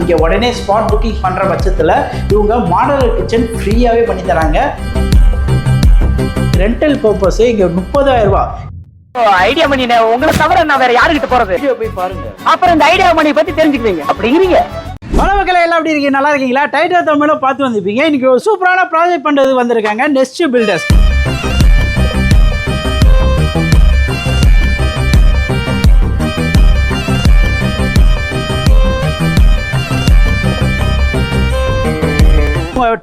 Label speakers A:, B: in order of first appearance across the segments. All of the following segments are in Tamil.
A: நீங்கள் உடனே ஸ்பாட் புக்கிங் பண்ணுற பட்சத்தில் இவங்க மாடலர் கிச்சன் ஃப்ரீயாகவே பண்ணி தராங்க. ரெண்டல் பர்பஸ் இங்கே 30,000 ரூபாய்.
B: ஐடியா மணி உங்களை தவிர நான் வேற யாருக்கிட்ட போறது?
A: போய் பாருங்க,
B: அப்புறம் இந்த ஐடியா மணி பத்தி தெரிஞ்சுக்குவீங்க. அப்படிங்கிறீங்க.
A: பல மக்களை எல்லாம் எப்படி இருக்கீங்க? நல்லா இருக்கீங்களா? டைட்டில் தமிழ் பார்த்து வந்திருப்பீங்க. இன்னைக்கு ஒரு சூப்பரான ப்ராஜெக்ட் பண்ணுறது வந்திருக்காங்க நெஸ்ட் பில்டர்ஸ்.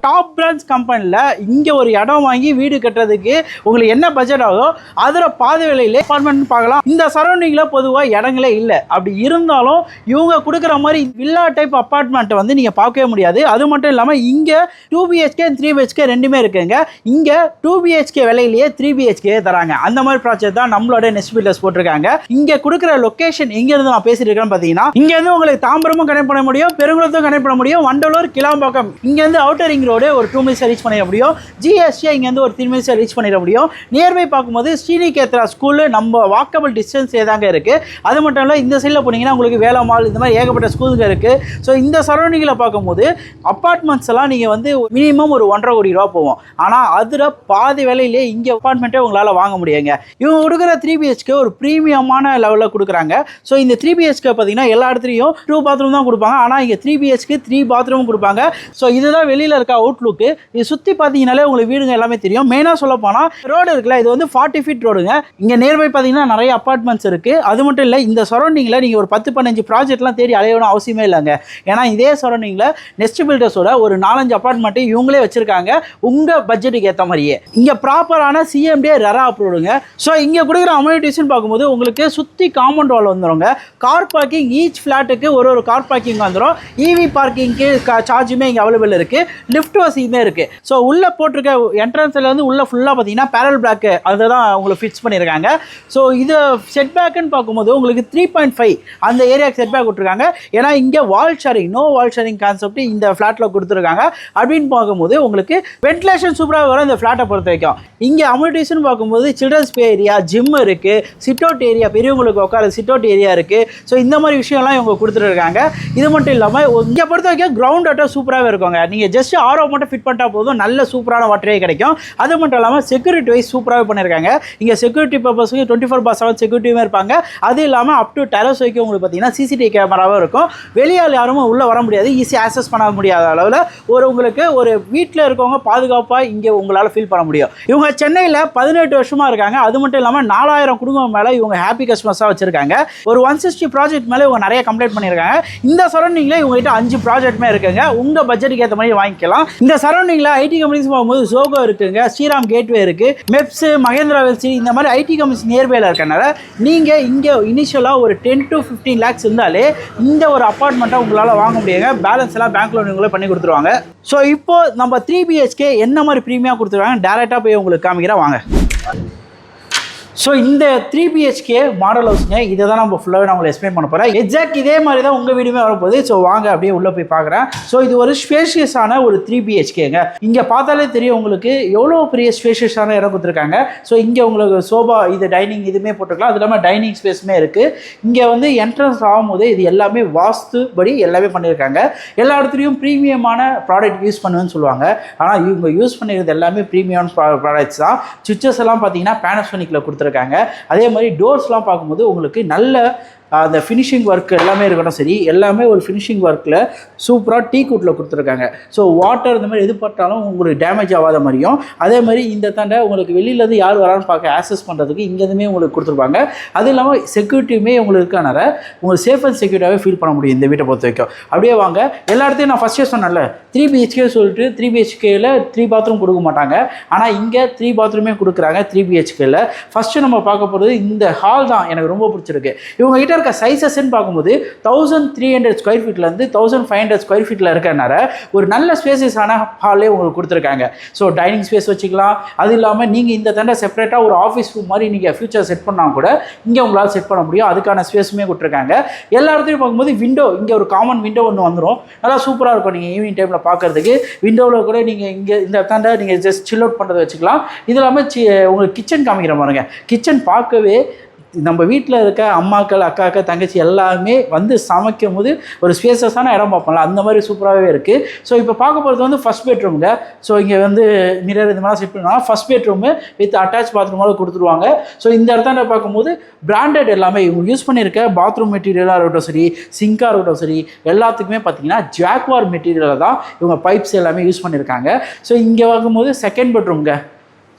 A: டாப் பிராண்ட்ஸ் கம்பெனியில் இங்கே ஒரு இடம் வாங்கி வீடு கட்டுறதுக்கு உங்களுக்கு என்ன பட்ஜெட் ஆகும், அதில் பாதி விலையிலே அப்பார்ட்மெண்ட் பார்க்கலாம். இந்த சரௌண்டிங்கில் பொதுவாக இடங்களே இல்லை. அப்படி இருந்தாலும் இவங்க கொடுக்குற மாதிரி வில்லா டைப் அப்பார்ட்மெண்ட்டை வந்து நீங்கள் பார்க்கவே முடியாது. அது மட்டும் இல்லாமல் இங்கே 2BHK 3BHK ரெண்டுமே இருக்குங்க. இங்கே 2BHK விலையிலேயே 3BHK தராங்க. அந்த மாதிரி ப்ராஜெக்ட் தான் நம்மளோட நெஸ்ட் பில்டர்ஸ் போட்டிருக்காங்க. இங்கே கொடுக்குற லொக்கேஷன் எங்கேருந்து நான் பேசிட்டு இருக்கேன்னு பார்த்தீங்கன்னா, இங்கேருந்து உங்களுக்கு தாம்பரமும் கனெக்ட் பண்ண முடியும், பெருங்குளத்தும் கனெக்ட் பண்ண முடியும், வண்டலூர், கிளாம்பாக்கம், இங்கேருந்து அவுட்டர் ரிங் ரோடு ஒரு 2 மினிட்ஸ் ரீச் பண்ணிட முடியும். ஜிஎஸ்டி இங்கேருந்து ஒரு 3 மினிட்ஸ் ரீச் பண்ணிட முடியும். நியர்பை பார்க்கும்போது ஸ்ரீனிகேத்ரா ஸ்கூல் நம்ம வாக்கபிள் டிஸ்டன்ஸ் ஏதாங்க இருக்குது. அது மட்டும் இல்லை இந்த சைடில் போனீங்கன்னா உங்களுக்கு வேளாமால் இந்த மாதிரி ஏகப்பட்ட ஸ்கூலுங்க இருக்குது. ஸோ இந்த சரௌண்டிங்கில் பார்க்கும்போது அப்பார்ட்மெண்ட்ஸ் எல்லாம் நீங்கள் வந்து மினிமம் ஒரு 1.5 கோடி ரூபா போவோம். ஆனால் அதில் பாதி விலையிலே இங்கே அப்பார்ட்மெண்ட்டே உங்களால் வாங்க முடியுங்க. இவங்க கொடுக்குற 3BHK ஒரு ப்ரீமியமான லெவலில் கொடுக்குறாங்க. ஸோ இந்த 3BHK பார்த்தீங்கன்னா எல்லா இடத்துலையும் 2 பாத்ரூம் தான் கொடுப்பாங்க. ஆனால் இங்கே 3BHK 3 பாத்ரூம் கொடுப்பாங்க. ஸோ இதுதான் வெளியில் இருக்க அவுட்லுக்கு. இது சுற்றி பார்த்தீங்கன்னாலே உங்களுக்கு வீடுங்க எல்லாமே தெரியும். மெயினாக சொல்ல போனால் ரோடு இருக்குல்ல, இது வந்து 40 ஃபீட் ரோடுங்க. இங்கே நியர்பை பார்த்தீங்கன்னா நிறைய அப்பார்ட்மெண்ட்ஸ் இருக்குது. அது மட்டும் இல்லை, இந்த சரௌண்டிங்கில் நீங்கள் ஒரு 10-15 ப்ராஜெக்ட்லாம் தேடி அலையணும் அவசியமே இல்லைங்க. ஏன்னா இதே சரௌண்டிங்கில் நெஸ்ட் பில்டர்ஸோட ஒரு 4-5 அப்பார்ட்மெண்ட்டு இவங்களே வச்சுருக்காங்க உங்கள் பட்ஜெட்டுக்கு ஏற்ற மாதிரியே. இங்கே ப்ராப்பரான CMDA ரெரா அப்ரூவ்டுங்க. ஸோ இங்கே கொடுக்குற அம்யூனிட்டிஸ்ன்னு பார்க்கும்போது உங்களுக்கு சுற்றி காம்பவுண்ட் வால் வந்துடுங்க. கார் பார்க்கிங் ஈச் ஃப்ளாட்டுக்கு ஒரு கார் பார்க்கிங் வந்துடும். EV பார்க்கிங்க்கு சார்ஜுமே இங்கே அவைலபிள் இருக்குது. லிஃப்ட் வசதியுமே இருக்குது. ஸோ உள்ளே போட்டிருக்க என்ட்ரன்ஸில் வந்து உள்ளே ஃபுல்லாக பார்த்தீங்கன்னா பேரல் பிளாக்கு அதை தான் உங்களுக்கு ஃபிக்ஸ் பண்ணியிருக்காங்க. ஸோ இது செட் பேக்குன்னு பார்க்கும்போது உங்களுக்கு 3.5 அந்த ஏரியாவுக்கு செட் பேக் விட்டுருக்காங்க. ஏன்னா இங்கே வால் ஷேரிங், நோ வால் ஷேரிங் கான்செப்ட் இந்த ஃப்ளாட்டில் கொடுத்துருக்காங்க. அப்படின்னு பார்க்கும்போது உங்களுக்கு வென்டிலேஷன் சூப்பராக வரும் இந்த ஃப்ளாட்டை பொறுத்த வரைக்கும். இங்கே அம்யூனிட்டிஸ்ன்னு பார்க்கும்போது சில்ட்ரன்ஸ் ப்ளே ஏரியா, ஜிம் இருக்குது, சிட் அவுட் ஏரியா, பெரியவங்களுக்கு உட்கார சிட் அவுட் ஏரியா இருக்குது. ஸோ இந்த மாதிரி விஷயம்லாம் இவங்க கொடுத்துருக்காங்க. இது மட்டும் இல்லாமல் இங்கே பொறுத்த வரைக்கும் கிரவுண்ட் வாட்டர் சூப்பராகவே இருக்குங்க. நீங்கள் ஜஸ்ட் RO மட்டும் ஃபிட் பண்ணிட்டா போதும், நல்ல சூப்பரான வாட்டரே கிடைக்கும். அது மட்டும் இல்லாமல் செக்யூரிட்டி வைஸ் சூப்பராகவே பண்ணியிருக்காங்க. இங்கே செக்யூரிட்டி பர்பஸுக்கு 24/7 செக்யூரிட்டியுமே இருப்பாங்க. அது இல்லாமல் அப் டு டெரஸ் வரைக்கும் உங்களுக்கு பார்த்தீங்கன்னா CCTV கேமராவும் இருக்கும். வெளியால் யாரும் உள்ளே வர முடியாது, ஈஸியாக ஆக்சஸ் பண்ண முடியாத அளவில் உங்களுக்கு ஒரு வீட்டில் இருக்கவங்க பாதுகாப்பாக இங்கே உங்களால் ஃபீல் பண்ண முடியும். இவங்க சென்னையில் 18 வருஷமாக இருக்காங்க. அது மட்டும் இல்லாமல் 4000 குடும்பம் மேலே இவங்க ஹாப்பி கஸ்டமர்ஸாக வச்சுருக்காங்க. ஒரு 160 ப்ராஜெக்ட் மேலே இவங்க நிறைய கம்ப்ளீட் பண்ணியிருக்காங்க. இந்த சரௌண்டிங்கில் இவங்ககிட்ட 5 ப்ராஜெக்ட்டுமே இருக்குங்க. உங்கள் பட்ஜெட்டுக்கு ஏற்ற மாதிரி வாங்கிக்கலாம். இந்த சரௌண்டிங்கில் ஐடி கம்பெனிஸ் போகும்போது ஜோகோ இருக்குங்க, ஸ்ரீராம் கேட்வே இருக்குது, மெப்ஸ், மகேந்திரா வெல்சி இந்த மாதிரி ஐடி கம்பெனிஸ் நியர்பையில் இருக்கனால நீங்கள் இங்கே இனிஷியலாக ஒரு 10 to 15 lakhs இருந்தாலே இந்த ஒரு அப்பார்ட்மெண்ட்டை உங்களால் வாங்க முடியுங்க. பேலன்ஸ் எல்லாம் பேங்க் லோன் இவங்களே பண்ணி கொடுத்துருவாங்க. ஸோ இப்போது நம்ம 3BHK என்ன மாதிரி ப்ரீமியாக கொடுத்துருவாங்க டேரெக்டாக போய் உங்களுக்கு காமிக்கிறேன் வாங்க. ஸோ இந்த 3BHK மாடல் ஹவுஸுங்க, இதை தான் நம்ம ஃபுல்லாகவே நான் உங்களுக்கு எக்ஸ்பிளைன் பண்ண போகிறேன். எக்ஸாக்ட் இதே மாதிரி தான் உங்கள் வீடுமே வரப்போகுது. ஸோ வாங்க அப்படியே உள்ளே போய் பார்க்குறேன். ஸோ இது ஒரு ஸ்பேஷியஸான ஒரு 3BHKங்க. இங்கே பார்த்தாலே தெரியும் உங்களுக்கு எவ்வளோ பெரிய ஸ்பேஷியஸான இடம் கொடுத்துருக்காங்க. ஸோ இங்கே உங்களுக்கு சோபா, இது டைனிங் இதுவுமே போட்டுருக்கலாம். அது இல்லாமல் டைனிங் ஸ்பேஸுமே இருக்குது. இங்கே வந்து என்ட்ரன்ஸ் ஆகும்போது இது எல்லாமே வாஸ்துபடி எல்லாமே பண்ணியிருக்காங்க. எல்லா இடத்துலையும் ப்ரீமியமான ப்ராடக்ட் யூஸ் பண்ணுவேன்னு சொல்லுவாங்க. ஆனால் இவங்க யூஸ் பண்ணிக்கிறது எல்லாமே ப்ரீமியம் ப்ராடக்ட்ஸ் தான். சுவிச்சஸ் எல்லாம் பார்த்தீங்கன்னா பேனசோனிக்கில் கொடுத்துருக்காங்க. அதே மாதிரி டோர்ஸ்லாம் பார்க்கும்போது உங்களுக்கு நல்ல அந்த ஃபினிஷிங் ஒர்க் எல்லாமே இருக்கணும். சரி, எல்லாமே ஒரு ஃபினிஷிங் ஒர்க்கில் சூப்பராக டீக்குட்டில் கொடுத்துருக்காங்க. ஸோ வாட்டர் இந்த மாதிரி எது பட்டாலும் உங்களுக்கு டேமேஜ் ஆகாத மாதிரியும், அதே மாதிரி இந்த தாண்டை உங்களுக்கு வெளியிலேருந்து யார் வரான்னு பார்க்க ஆக்சஸ் பண்ணுறதுக்கு இங்கேருந்துமே உங்களுக்கு கொடுத்துருப்பாங்க. அது இல்லாமல் செக்யூரிட்டியுமே உங்களுக்கு இருக்கனால உங்களுக்கு சேஃப் அண்ட் செக்யூரிட்டியாகவே ஃபீல் பண்ண முடியும் இந்த வீட்டை பொறுத்த வரைக்கும். அப்படியே வாங்க, எல்லா இடத்தையும் நான் ஃபஸ்ட்டே சொன்னேன்ல 3BHK சொல்லிட்டு 3BHKயில் 3 பாத்ரூம் கொடுக்க மாட்டாங்க. ஆனால் இங்கே 3 பாத்ரூமே கொடுக்குறாங்க 3BHKயில். ஃபஸ்ட்டு நம்ம பார்க்க போகிறது இந்த ஹால் தான் எனக்கு ரொம்ப பிடிச்சிருக்கு. இவங்க கிட்ட இருக்க சைஸஸ்ன்னு பார்க்கும்போது 1300 ஸ்கொயர் ஃபீட்லேருந்து 1500 ஸ்கொயர் ஃபீட்டில் இருக்கனால ஒரு நல்ல ஸ்பேசஸான ஹாலே உங்களுக்கு கொடுத்துருக்காங்க. ஸோ டைனிங் ஸ்பேஸ் வச்சுக்கலாம். அது இல்லாமல் நீங்கள் இந்த தண்டை செப்பரேட்டாக ஒரு ஆஃபீஸ் ரூம் மாதிரி நீங்கள் ஃபியூச்சர் செட் பண்ணால் கூட இங்கே உங்களால் செட் பண்ண முடியும். அதுக்கான ஸ்பேஸுமே கொடுத்துருக்காங்க. எல்லா இடத்துலையும் பார்க்கும்போது விண்டோ, இங்கே ஒரு காமன் விண்டோ ஒன்று வந்துடும். நல்லா சூப்பராக இருக்கும். நீங்கள் ஈவினிங் டைமில் பார்க்குறதுக்கு விண்டோவில் கூட நீங்கள் இங்கே இந்த தண்டை நீங்கள் ஜஸ்ட் சில் அவுட் பண்ணுறதை வச்சுக்கலாம். இது இல்லாமல் உங்களுக்கு கிச்சன் காமிக்கிற பாருங்க. கிச்சன் பார்க்கவே நம்ம வீட்டில் இருக்க அம்மாக்கள் அக்காக்கள் தங்கச்சி எல்லாமே வந்து சமைக்கும் போது ஒரு ஸ்பேசஸான இடம் பார்ப்போம்ல, அந்த மாதிரி சூப்பராகவே இருக்குது. ஸோ இப்போ பார்க்க போகிறது வந்து ஃபஸ்ட் பெட்ரூமுங்க. ஸோ இங்கே வந்து மிரர் இது மாதிரி செட் பண்ணுவாங்க. ஃபஸ்ட் பெட்ரூமு வித் அட்டாச் பாத்ரூமோட கொடுத்துருவாங்க. ஸோ இந்த இடத்த பார்க்கும்போது பிராண்டட் எல்லாமே இவங்க யூஸ் பண்ணியிருக்க பாத்ரூம் மெட்டீரியலாக இருக்கட்டும் சரி, சிங்காக இருக்கட்டும் சரி, எல்லாத்துக்குமே பார்த்தீங்கன்னா ஜாக்வார் மெட்டீரியலில் தான் இவங்க பைப்ஸ் எல்லாமே யூஸ் பண்ணியிருக்காங்க. ஸோ இங்கே பார்க்கும்போது செகண்ட் பெட்ரூம்ங்க.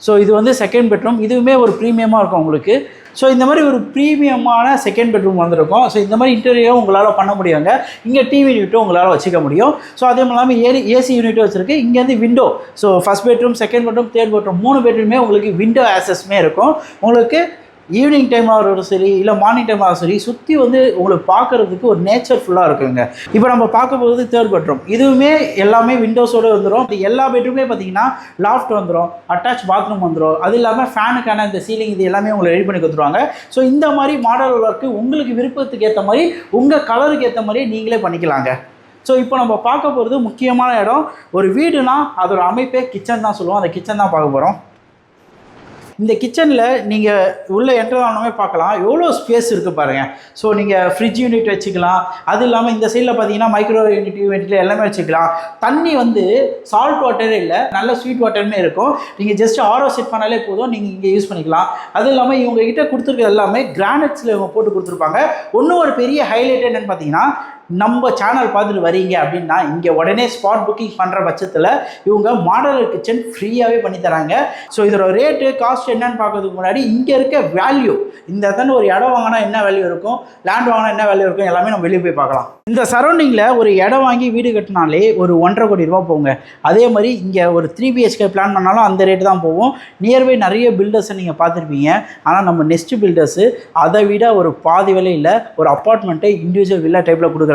A: ஸோ இது வந்து செகண்ட் பெட்ரூம். இதுவுமே ஒரு ப்ரீமியமாக இருக்கும் உங்களுக்கு. ஸோ இந்த மாதிரி ஒரு ப்ரீமியமான செகண்ட் பெட்ரூம் வந்திருக்கும். ஸோ இந்த மாதிரி இன்டீரியரும் உங்களால் பண்ண முடியுங்க. இங்கே டிவி யூனிட்டும் உங்களால் வச்சுக்க முடியும். ஸோ அதே இல்லாமல் ஏசி யூனிட்டும் வச்சுருக்கு. இங்கேருந்து window. So first bedroom, second bedroom, third bedroom 3 பெட்ரூமே உங்களுக்கு விண்டோ ஆக்சஸ்மே இருக்கும். உங்களுக்கு ஈவினிங் டைமாக இருக்கட்டும் சரி, இல்லை மார்னிங் டைமாக சரி, சுற்றி வந்து உங்களுக்கு பார்க்குறதுக்கு ஒரு நேச்சர் ஃபுல்லாக இருக்குங்க. இப்போ நம்ம பார்க்க போகிறது தேர்ட் பெட்ரூம். இதுவுமே எல்லாமே விண்டோஸோடு வந்துடும். எல்லா பெட்ரூமே பார்த்தீங்கன்னா லாஃப்ட் வந்துடும், அட்டாச் பாத்ரூம் வந்துடும். அது இல்லாமல் ஃபேனுக்கான இந்த சீலிங் இது எல்லாமே உங்களை ரெடி பண்ணி கொடுத்துருவாங்க. ஸோ இந்த மாதிரி மாடல் ஒர்க்கு உங்களுக்கு விருப்பத்துக்கு ஏற்ற மாதிரி, உங்கள் கலருக்கு ஏற்ற மாதிரி நீங்களே பண்ணிக்கலாங்க. ஸோ இப்போ நம்ம பார்க்க போகிறது முக்கியமான இடம். ஒரு வீடுனா அதோட அமைப்பே கிச்சன் தான் சொல்லுவோம். அந்த கிச்சன் தான் பார்க்க போகிறோம். இந்த கிச்சனில் நீங்கள் உள்ளே என்ட்ரு ஆனமே பார்க்கலாம் எவ்வளோ ஸ்பேஸ் இருக்குது பாருங்கள். ஸோ நீங்கள் ஃப்ரிட்ஜ் யூனிட் வச்சுக்கலாம். அது இல்லாமல் இந்த சைடில் பார்த்தீங்கன்னா மைக்ரோ யூனிட் எல்லாமே வச்சுக்கலாம். தண்ணி வந்து சால்ட் வாட்டரே இல்லை, நல்ல ஸ்வீட் வாட்டருமே இருக்கும். நீங்கள் ஜஸ்ட் ஆரோ செட் பண்ணாலே போதும், நீங்கள் இங்கே யூஸ் பண்ணிக்கலாம். அது இல்லாமல் இவங்ககிட்ட கொடுத்துருக்க எல்லாமே கிரானைட்ஸில் இவங்க போட்டு கொடுத்துருப்பாங்க. இன்னும் ஒரு பெரிய ஹைலைட் என்னென்னு பார்த்தீங்கன்னா, நம்ம சேனல் பார்த்துட்டு வரீங்க அப்படின்னா இங்கே உடனே ஸ்பாட் புக்கிங் பண்ணுற பட்சத்தில் இவங்க மாடலர் கிச்சன் ஃப்ரீயாகவே பண்ணி தராங்க. ஸோ இதோட ரேட்டு காஸ்ட் என்னன்னு பார்க்கறதுக்கு முன்னாடி இங்கே இருக்க வேல்யூ, இந்த இடத்துல ஒரு இடம் வாங்கினா என்ன வேல்யூ இருக்கும், லேண்ட் வாங்கினா என்ன வேல்யூ இருக்கும், எல்லாமே நம்ம வெளியே போய் பார்க்கலாம். இந்த சரௌண்டிங்கில் ஒரு இடம் வாங்கி வீடு கட்டினாலே ஒரு 1.5 கோடி ரூபா போங்க. அதே மாதிரி இங்கே ஒரு 3 BHK பிளான் பண்ணாலும் அந்த ரேட்டு தான் போகும். நியர்பை நிறைய பில்டர்ஸை நீங்கள் பார்த்துருப்பீங்க. ஆனால் நம்ம நெக்ஸ்ட் பில்டர்ஸு அதை விட ஒரு பாதி விலையில் ஒரு அப்பார்ட்மெண்ட்டை இண்டிவிஜுவல் வில்லா டைப்பில் கொடுக்குறாங்க.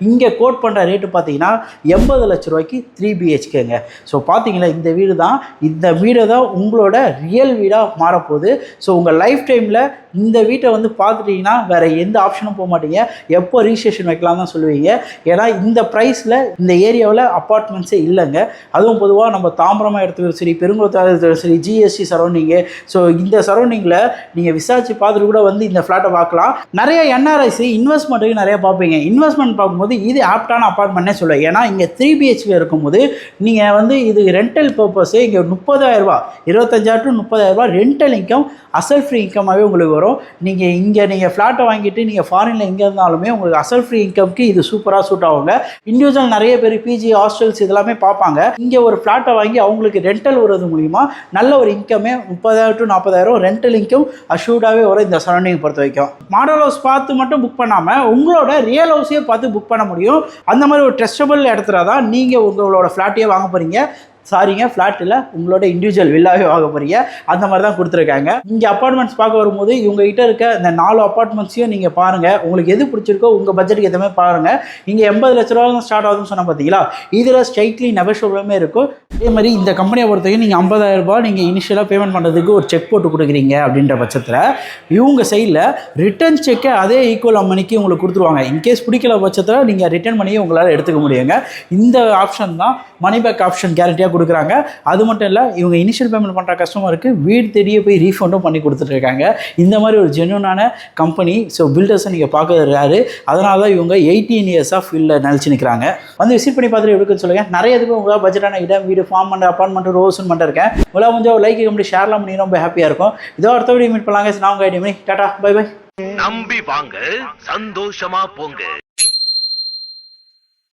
A: இங்கே கோட் பண்ணுற ரேட்டு பார்த்தீங்கன்னா 80 லட்ச ரூபாய்க்கு 3 BHKங்க. ஸோ பார்த்தீங்களா, இந்த வீடு தான், இந்த வீடு தான் உங்களோட ரியல் வீடாக மாறப்போகுது. ஸோ உங்கள் லைஃப் டைமில் இந்த வீட்டை வந்து பார்த்துட்டிங்கன்னா வேறு எந்த ஆப்ஷனும் போக மாட்டீங்க. எப்போ ரிஜிஸ்ட்ரேஷன் வைக்கலாம் தான் சொல்லுவீங்க. ஏன்னா இந்த ப்ரைஸில் இந்த ஏரியாவில் அப்பார்ட்மெண்ட்ஸே இல்லைங்க. அதுவும் பொதுவாக நம்ம தாம்பரமாக எடுத்துக்கிறது சரி, பெருங்குளத்தாக எடுத்துக்கிறது சரி, GST சரௌண்டிங்கு. ஸோ இந்த சரௌண்டிங்கில் நீங்கள் விசாரித்து பார்த்துட்டு கூட வந்து இந்த ஃப்ளாட்டை பார்க்கலாம். நிறைய NRIs இன்வெஸ்ட்மெண்ட்டுக்கு நிறைய பார்ப்பீங்க. இன்வெஸ்ட்மெண்ட் பார்க்கும்போது இது ஆப்டான அப்பார்ட்மெண்ட்னே சொல்லுவேன். ஏன்னா இங்கே 3 BHK இருக்கும்போது நீங்கள் வந்து இது ரெண்டல் பர்பஸு இங்கே 30,000 ரூபா, 25,000 to 30,000 ரெண்டல் இன்கம், அசல் ஃப்ரீ இன்கமாகவே உங்களுக்கு வரும். நீங்கள் ஃப்ளாட்டை வாங்கிட்டு நீங்கள் ஃபாரினில் எங்கே இருந்தாலுமே உங்களுக்கு அசல் ஃப்ரீ இன்கம்க்கு இது சூப்பராக சூட் ஆகுங்க. இண்டிவிஜுவல் நிறைய பேர் PG ஹாஸ்டல்ஸ் இதெல்லாமே பார்ப்பாங்க. இங்கே ஒரு ஃப்ளாட்டை வாங்கி அவங்களுக்கு ரெண்டல் வருவது மூலிமா நல்ல ஒரு இன்கமே 30,000 to 40,000 ரெண்டல் இன்கம் அஷ்யூர்டாகவே வரும் இந்த சரௌண்டிங் பொறுத்த வரைக்கும். மாடல் ஹவுஸ் பார்த்து மட்டும் புக் பண்ணாமல் உங்களோட ரியல் ஹவுஸையே பார்த்து புக் பண்ண முடியும். அந்த மாதிரி ஒரு ட்ரஸ்டபிள் இடத்துல தான் நீங்கள் உங்களோட ஃப்ளாட்டையே வாங்க போகிறீங்க. சாரிங்க, ஃப்ளாட்டில் உங்களோட இண்டிவிஜுவல் வில்லாவே வாங்க போகிறீங்க. அந்த மாதிரி தான் கொடுத்துருக்காங்க. இங்கே அப்பார்ட்மெண்ட்ஸ் பார்க்க வரும்போது இவங்ககிட்ட இருக்க இந்த 4 அப்பார்ட்மெண்ட்ஸையும் நீங்கள் பாருங்கள். உங்களுக்கு எது பிடிச்சிருக்கோ உங்கள் பட்ஜெட்டுக்கு எதுவுமே பாருங்கள். இங்கே 80 லட்ச ரூபா தான் ஸ்டார்ட் ஆகுதுன்னு சொன்னால் பார்த்தீங்களா, இதில் ஸ்ட்ரைட்லி நெகோஷியபிளுமே இருக்கும். அதே மாதிரி இந்த கம்பெனியை பொறுத்தவரைக்கும் நீங்கள் 50,000 ரூபாய் நீங்கள் இனிஷியலாக பேமெண்ட் பண்ணுறதுக்கு ஒரு செக் போட்டு கொடுக்குறீங்க அப்படின்ற பட்சத்தில் இவங்க சைடில் ரிட்டர்ன் செக்கை அதே ஈக்குவல் மணிக்கு உங்களுக்கு கொடுத்துருவாங்க. இன்கேஸ் பிடிக்கல பட்சத்தில் நீங்கள் ரிட்டர்ன் பண்ணியே உங்களால் எடுத்துக்க முடியுங்க. இந்த ஆப்ஷன் தான் மணி பேக் ஆப்ஷன் கேரண்டியாக கொடுக்குறாங்க. அது மட்டும் இல்லை, இவங்க இனிஷியல் பேமெண்ட் பண்ணுற கஸ்டமருக்கு வீடு தேடியே போய் ரீஃபண்டும் பண்ணி கொடுத்துட்ருக்காங்க. இந்த மாதிரி ஒரு ஜென்யூனான கம்பெனி. ஸோ பில்டர்ஸை நீங்கள் பார்க்கறது யாரு, அதனால தான் இவங்க 18 years ஆஃப் ஃபீல்டில் நினச்சி நிற்கிறாங்க. வந்து விசிட் பண்ணி பார்த்துட்டு எப்படி சொல்லுங்கள். நிறைய இதுக்கு உங்களால் பட்ஜெட்டான இடம், வீடு, ஃபார்ம் பண்ணுற அப்பார்ட்மெண்ட், ரோஸ்ன்னு பண்ணிருக்கேன். உங்களால் கொஞ்சம் லைக் கம்பெனி ஷேர்லாம் பண்ணி ரொம்ப ஹாப்பியாக இருக்கும். இதோ அடுத்த வீடியோ மீட் பண்ணலாங்க. நான் உங்கள் ஐடியா டாடா, பை பை.
C: நம்பி வாங்க, சந்தோஷமா போங்க.